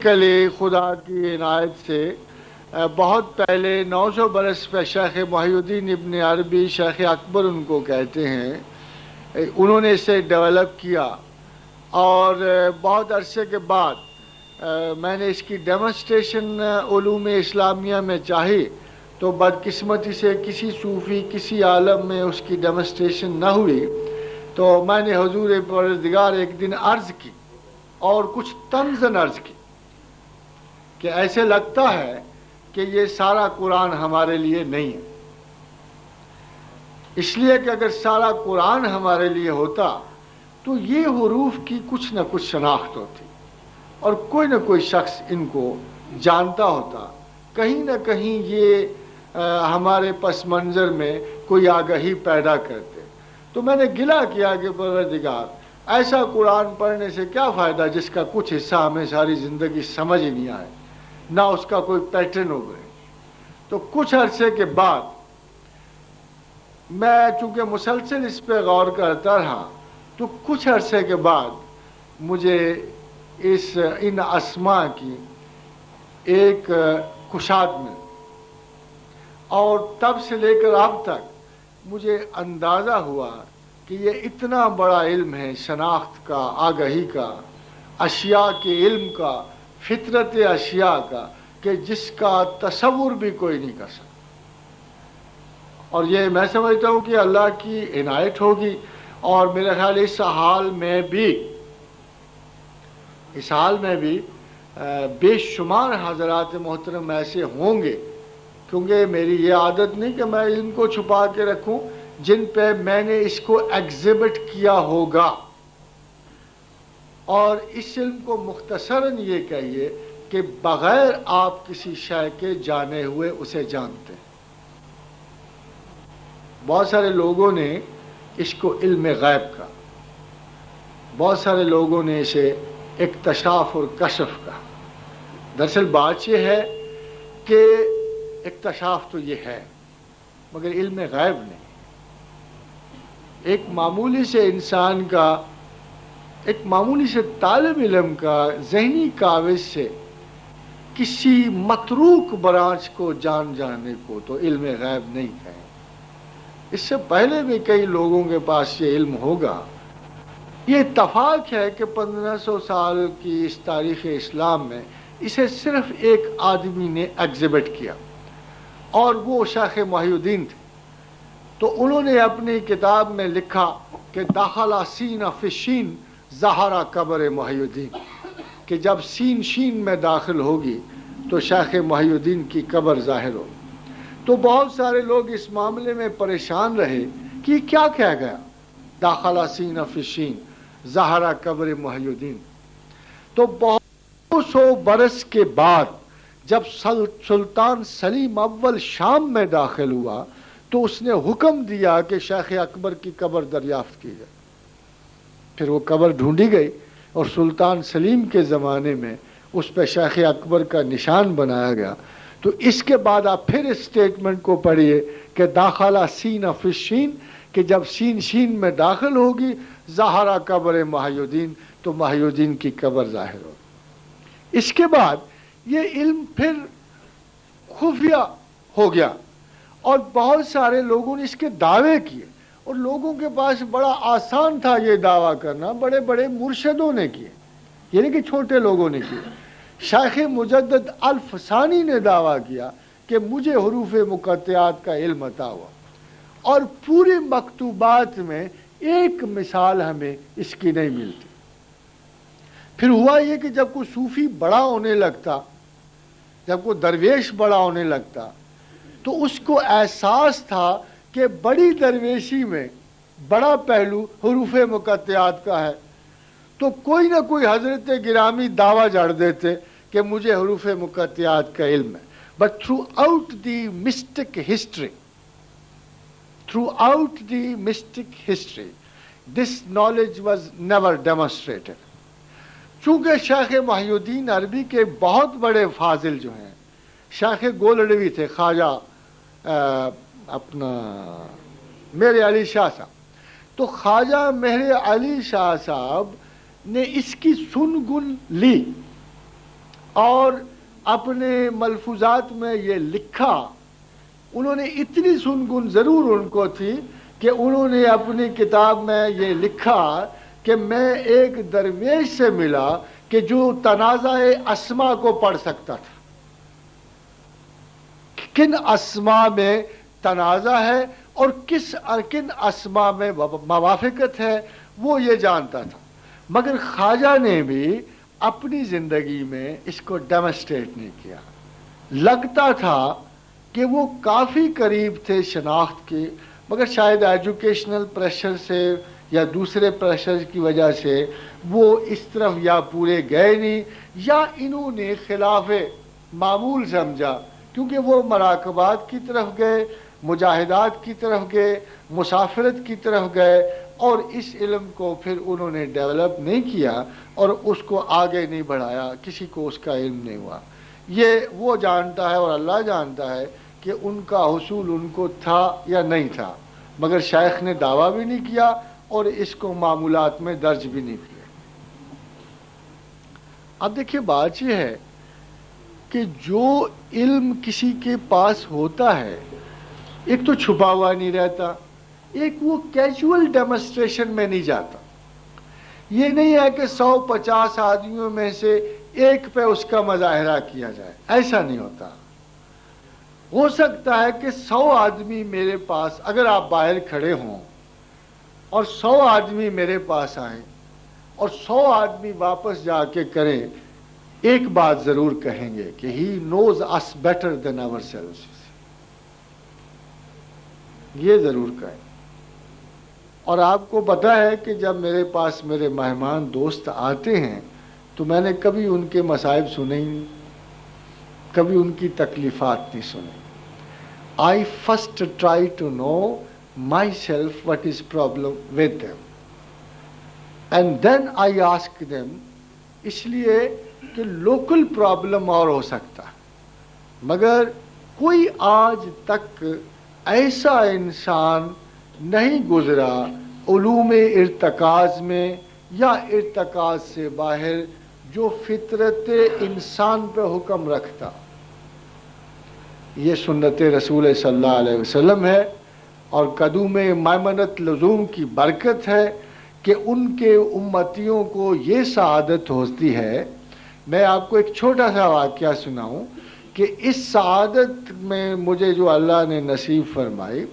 کلی خدا کی عنایت سے بہت پہلے 900 برس پہ شیخ محی الدین ابن عربی شیخ اکبر ان کو کہتے ہیں، انہوں نے اسے ڈیولپ کیا اور بہت عرصے کے بعد میں نے اس کی ڈیمونسٹریشن علوم اسلامیہ میں چاہی تو بدقسمتی سے کسی صوفی کسی عالم میں اس کی ڈیمونسٹریشن نہ ہوئی، تو میں نے حضور پروردگار ایک دن عرض کی اور کچھ طنزاً عرض کی کہ ایسے لگتا ہے کہ یہ سارا قرآن ہمارے لیے نہیں ہے، اس لیے کہ اگر سارا قرآن ہمارے لیے ہوتا تو یہ حروف کی کچھ نہ کچھ شناخت ہوتی اور کوئی نہ کوئی شخص ان کو جانتا ہوتا، کہیں نہ کہیں یہ ہمارے پس منظر میں کوئی آگہی پیدا کرتے۔ تو میں نے گلہ کیا کہ پروردگار ایسا قرآن پڑھنے سے کیا فائدہ جس کا کچھ حصہ ہمیں ساری زندگی سمجھ ہی نہیں آئے، نہ اس کا کوئی پیٹرن ہو گئے۔ تو کچھ عرصے کے بعد میں چونکہ مسلسل اس پہ غور کرتا رہا تو کچھ عرصے کے بعد مجھے ان اسماء کی ایک کشاد ملی اور تب سے لے کر اب تک مجھے اندازہ ہوا کہ یہ اتنا بڑا علم ہے شناخت کا، آگہی کا، اشیاء کے علم کا، فطرت اشیاء کا، کہ جس کا تصور بھی کوئی نہیں کر سکتا۔ اور یہ میں سمجھتا ہوں کہ اللہ کی عنایت ہوگی، اور میرے خیال اس حال میں بھی بے شمار حضرات محترم ایسے ہوں گے، کیونکہ میری یہ عادت نہیں کہ میں علم کو چھپا کے رکھوں، جن پہ میں نے اس کو ایگزیبٹ کیا ہوگا۔ اور اس علم کو مختصراً یہ کہیے کہ بغیر آپ کسی شے کے جانے ہوئے اسے جانتے ہیں۔ بہت سارے لوگوں نے اس کو علم غیب کا، بہت سارے لوگوں نے اسے اکتشاف اور کشف کا۔ دراصل بات یہ ہے کہ اکتشاف تو یہ ہے مگر علم غیب نہیں۔ ایک معمولی سے انسان کا، ایک معمولی سے طالب علم کا ذہنی کاوش سے کسی متروک برانچ کو جانے کو تو علم غیب نہیں ہے۔ اس سے پہلے بھی کئی لوگوں کے پاس یہ علم ہوگا۔ یہ اتفاق ہے کہ 1500 سال کی اس تاریخ اسلام میں اسے صرف ایک آدمی نے ایگزیبٹ کیا اور وہ شیخ محی الدین تھے۔ تو انہوں نے اپنی کتاب میں لکھا کہ دخل سین فی شین ظہر قبر محی الدین، کہ جب سین شین میں داخل ہوگی تو شیخ محی الدین کی قبر ظاہر ہوگی۔ تو بہت سارے لوگ اس معاملے میں پریشان رہے کہ یہ کیا کہہ گیا، داخل سین فی شین ظہر قبر محی الدین۔ تو بہت سو برس کے بعد جب سلطان سلیم اول شام میں داخل ہوا تو اس نے حکم دیا کہ شیخ اکبر کی قبر دریافت کی جائے۔ پھر وہ قبر ڈھونڈی گئی اور سلطان سلیم کے زمانے میں اس پہ شیخ اکبر کا نشان بنایا گیا۔ تو اس کے بعد آپ پھر اس سٹیٹمنٹ کو پڑھیے کہ داخلہ سین فی شین، کہ جب سین شین میں داخل ہوگی ظاہرہ قبر محی الدین، تو محی الدین کی قبر ظاہر ہوگی۔ اس کے بعد یہ علم پھر خفیہ ہو گیا اور بہت سارے لوگوں نے اس کے دعوے کیے، اور لوگوں کے پاس بڑا آسان تھا یہ دعویٰ کرنا، بڑے بڑے مرشدوں نے کیے، یہ نہیں کہ چھوٹے لوگوں نے کیے۔ شیخ مجدد الفسانی نے دعویٰ کیا کہ مجھے حروف مقطعات کا علم عطا ہوا، اور پورے مکتوبات میں ایک مثال ہمیں اس کی نہیں ملتی۔ پھر ہوا یہ کہ جب کوئی صوفی بڑا ہونے لگتا، جب کوئی درویش بڑا ہونے لگتا، تو اس کو احساس تھا کہ بڑی درویشی میں بڑا پہلو حروف مقطعات کا ہے، تو کوئی نہ کوئی حضرت گرامی دعویٰ جڑ دیتے کہ مجھے حروف مقطعات کا علم ہے۔ But through out the mystic history this knowledge was never demonstrated. چونکہ شیخ محی الدین عربی کے بہت بڑے فاضل جو ہیں شیخ گولڑوی تھے، خواجہ مہر علی شاہ صاحب، تو خواجہ مہر علی شاہ صاحب نے اس کی سن گن لی اور اپنے ملفوظات میں یہ لکھا. انہوں نے اتنی سنگن ضرور ان کو تھی کہ انہوں نے اپنی کتاب میں یہ لکھا کہ میں ایک درویش سے ملا کہ جو تنازع اسما کو پڑھ سکتا تھا. کن اسما میں تنازع ہے اور کن اسما میں موافقت ہے وہ یہ جانتا تھا. مگر خواجہ نے بھی اپنی زندگی میں اس کو ڈیمونسٹریٹ نہیں کیا. لگتا تھا کہ وہ کافی قریب تھے شناخت کے، مگر شاید ایجوکیشنل پریشر سے یا دوسرے پریشر کی وجہ سے وہ اس طرف یا پورے گئے نہیں، یا انہوں نے خلاف معمول سمجھا، کیونکہ وہ مراقبات کی طرف گئے، مجاہدات کی طرف گئے، مسافرت کی طرف گئے، اور اس علم کو پھر انہوں نے ڈیولپ نہیں کیا اور اس کو آگے نہیں بڑھایا، کسی کو اس کا علم نہیں ہوا. یہ وہ جانتا ہے اور اللہ جانتا ہے کہ ان کا حصول ان کو تھا یا نہیں تھا، مگر شیخ نے دعویٰ بھی نہیں کیا اور اس کو معمولات میں درج بھی نہیں کیا. اب دیکھیے بات یہ ہے کہ جو علم کسی کے پاس ہوتا ہے ایک تو چھپا ہوا نہیں رہتا، ایک وہ کیجول ڈیمونسٹریشن میں نہیں جاتا. یہ نہیں ہے کہ 150 آدمیوں میں سے ایک پہ اس کا مظاہرہ کیا جائے، ایسا نہیں ہوتا. ہو سکتا ہے کہ 100 آدمی میرے پاس، اگر آپ باہر کھڑے ہوں اور 100 آدمی میرے پاس آئیں اور 100 آدمی واپس جا کے کریں، ایک بات ضرور کہیں گے کہ ہی نوز اس بیٹر دین آور سیلوز. یہ ضرور کہیں. اور آپ کو پتا ہے کہ جب میرے پاس میرے مہمان دوست آتے ہیں تو میں نے کبھی ان کے مصائب سنے ہی نہیں، کبھی ان کی تکلیفات نہیں سنی. I first try to know myself what is problem with them and then I ask them. اس لیے کہ لوکل پرابلم اور ہو سکتا ہے، مگر کوئی آج تک ایسا انسان نہیں گزرا علوم ارتکاز میں یا ارتکاز سے باہر جو فطرت انسان پہ حکم رکھتا. یہ سنت رسول صلی اللہ علیہ وسلم ہے اور قدوم میمنت لزوم کی برکت ہے کہ ان کے امتیوں کو یہ سعادت ہوتی ہے. میں آپ کو ایک چھوٹا سا واقعہ سناؤں کہ اس سعادت میں مجھے جو اللہ نے نصیب فرمائی،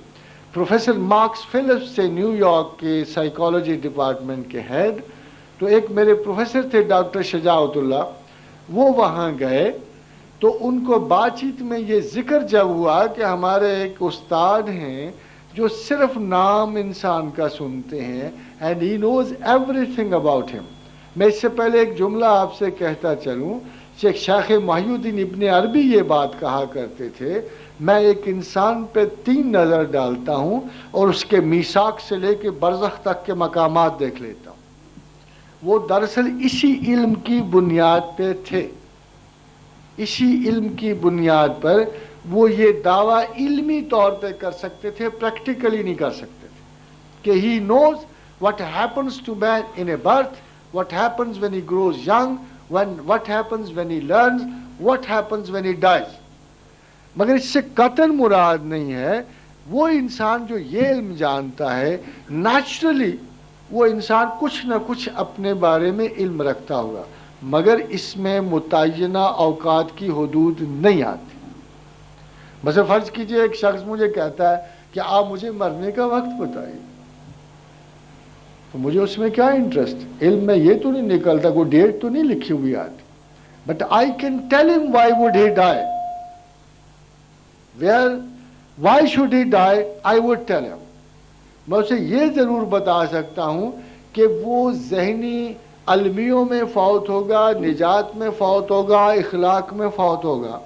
پروفیسر مارکس فلپس سے نیو یارک کے سائیکالوجی ڈپارٹمنٹ کے ہیڈ، تو ایک میرے پروفیسر تھے ڈاکٹر شجاعت اللہ، وہ وہاں گئے تو ان کو بات چیت میں یہ ذکر جب ہوا کہ ہمارے ایک استاد ہیں جو صرف نام انسان کا سنتے ہیں and he knows everything about him. میں اس سے پہلے ایک جملہ آپ سے کہتا چلوں، شیخ محی الدین ابن عربی یہ بات کہا کرتے تھے، میں ایک انسان پہ 3 نظر ڈالتا ہوں اور اس کے میثاق سے لے کے برزخ تک کے مقامات دیکھ لیتا ہوں. وہ دراصل اسی علم کی بنیاد پہ تھے، اسی علم کی بنیاد پر وہ یہ دعویٰ علمی طور پہ کر سکتے تھے، پریکٹیکلی نہیں کر سکتے تھے، کہ ہی نوز what happens to man in a birth, what happens when he grows young, what happens when he learns, what happens when he dies. مگر اس سے قطعاً مراد نہیں ہے وہ انسان جو یہ علم جانتا ہے نیچرلی وہ انسان کچھ نہ کچھ اپنے بارے میں علم رکھتا ہوگا، مگر اس میں متعینہ اوقات کی حدود نہیں آتی. مثلا فرض کیجئے ایک شخص مجھے کہتا ہے کہ آپ مجھے مرنے کا وقت بتائیے، تو مجھے اس میں کیا انٹرسٹ؟ علم میں یہ تو نہیں نکلتا، کوئی ڈیٹ تو نہیں لکھی ہوئی آتی، بٹ آئی کین ٹیل ہم Y would he dye, why should he dye, I would tell ہم. میں اسے یہ ضرور بتا سکتا ہوں کہ وہ ذہنی المیوں میں فوت ہوگا، نجات میں فوت ہوگا، اخلاق میں فوت ہوگا،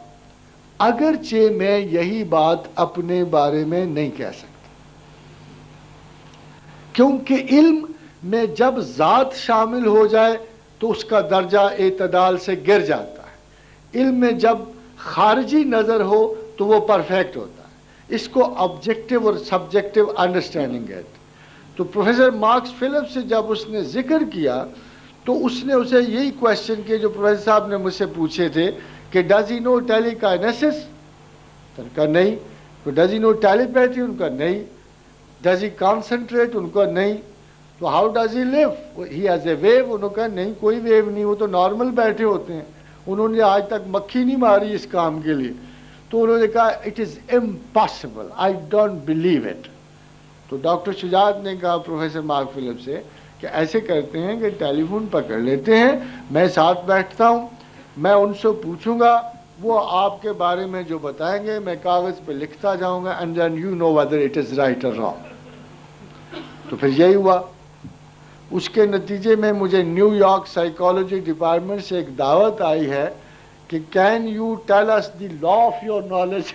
اگرچہ میں یہی بات اپنے بارے میں نہیں کہہ سکتا، کیونکہ علم میں جب ذات شامل ہو جائے تو اس کا درجہ اعتدال سے گر جاتا ہے. علم میں جب خارجی نظر ہو تو وہ پرفیکٹ ہوتا ہے. اس کو آبجیکٹو اور سبجیکٹو انڈرسٹینڈنگ ہے. تو پروفیسر مارکس فلپس سے جب اس نے ذکر کیا تو تو اس نے اسے یہی کوشچن کیے جو پروفیسر صاحب نے مجھ سے پوچھے تھے کہ ڈز ہی نو ٹیلی کائنیسس؟ ان کا نہیں. تو ڈز ہی نو ٹیلی پیتھی؟ ان کا نہیں. Does he concentrate? ان کا نہیں. تو how does he live? He has a view? انہوں نے کہا نہیں، کوئی ویو نہیں، وہ تو نارمل بیٹھے ہوتے ہیں، انہوں نے آج تک مکھی نہیں ماری اس کام کے لیے. تو انہوں نے کہا it is impossible, I don't believe it. تو ڈاکٹر شجاعت نے کہا پروفیسر مارک فلپ سے کہ ایسے کرتے ہیں کہ ٹیلی فون پکڑ لیتے ہیں، میں ساتھ بیٹھتا ہوں، میں ان سے پوچھوں گا، وہ آپ کے بارے میں جو بتائیں گے میں کاغذ پہ لکھتا جاؤں گا، and then you know whether it is right اور رانگ. تو پھر یہی ہوا. اس کے نتیجے میں مجھے نیو یارک سائیکالوجی ڈپارٹمنٹ سے ایک دعوت آئی ہے کہ can you tell us the law of your knowledge.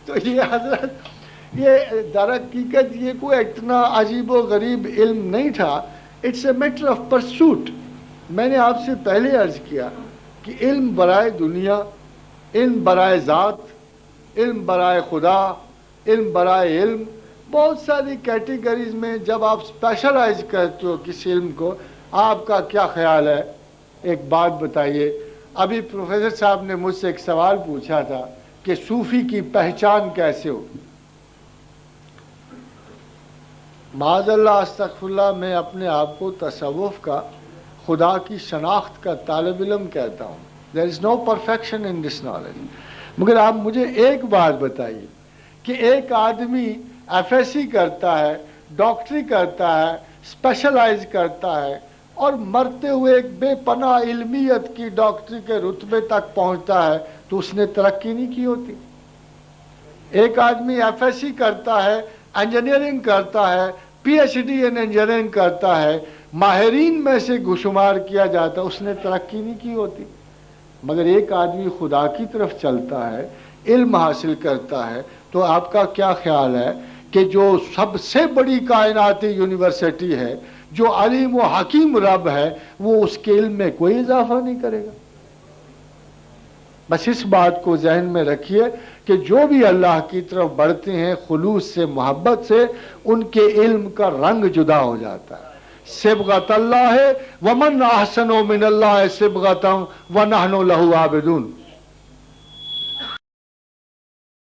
تو یہ حضرت، یہ در حقیقت یہ کوئی اتنا عجیب و غریب علم نہیں تھا. It's a matter of pursuit. میں نے آپ سے پہلے عرض کیا کہ علم برائے دنیا، علم برائے ذات، علم برائے خدا، علم برائے علم، بہت ساری کیٹیگریز میں جب آپ اسپیشلائز کرتے ہو کسی علم کو، آپ کا کیا خیال ہے؟ ایک بات بتائیے. ابھی پروفیسر صاحب نے مجھ سے ایک سوال پوچھا تھا کہ صوفی کی پہچان کیسے ہو. معاذ اللہ استغفر اللہ، میں اپنے آپ کو تصوف کا، خدا کی شناخت کا طالب علم کہتا ہوں. دیر از نو پرفیکشن ان دس نالج. مگر آپ مجھے ایک بات بتائیے کہ ایک آدمی ایف ایس سی کرتا ہے، ڈاکٹری کرتا ہے، اسپیشلائز کرتا ہے، اور مرتے ہوئے ایک بے پناہ علمیت کی ڈاکٹری کے رتبے تک پہنچتا ہے، تو اس نے ترقی نہیں کی ہوتی. ایک آدمی ایف ایس سی کرتا ہے، انجینئرنگ کرتا ہے، پی ایچ ڈی ان انجینئرنگ کرتا ہے، ماہرین میں سے شمار کیا جاتا ہے، اس نے ترقی نہیں کی ہوتی. مگر ایک آدمی خدا کی طرف چلتا ہے، علم حاصل کرتا ہے، تو آپ کا کیا خیال ہے کہ جو سب سے بڑی کائناتی یونیورسٹی ہے، جو علیم و حکیم رب ہے، وہ اس کے علم میں کوئی اضافہ نہیں کرے گا؟ بس اس بات کو ذہن میں رکھیے کہ جو بھی اللہ کی طرف بڑھتے ہیں خلوص سے، محبت سے، ان کے علم کا رنگ جدا ہو جاتا ہے. صبغۃ اللہ ومن احسن من اللہ صبغۃ ونحن لہ عابدون.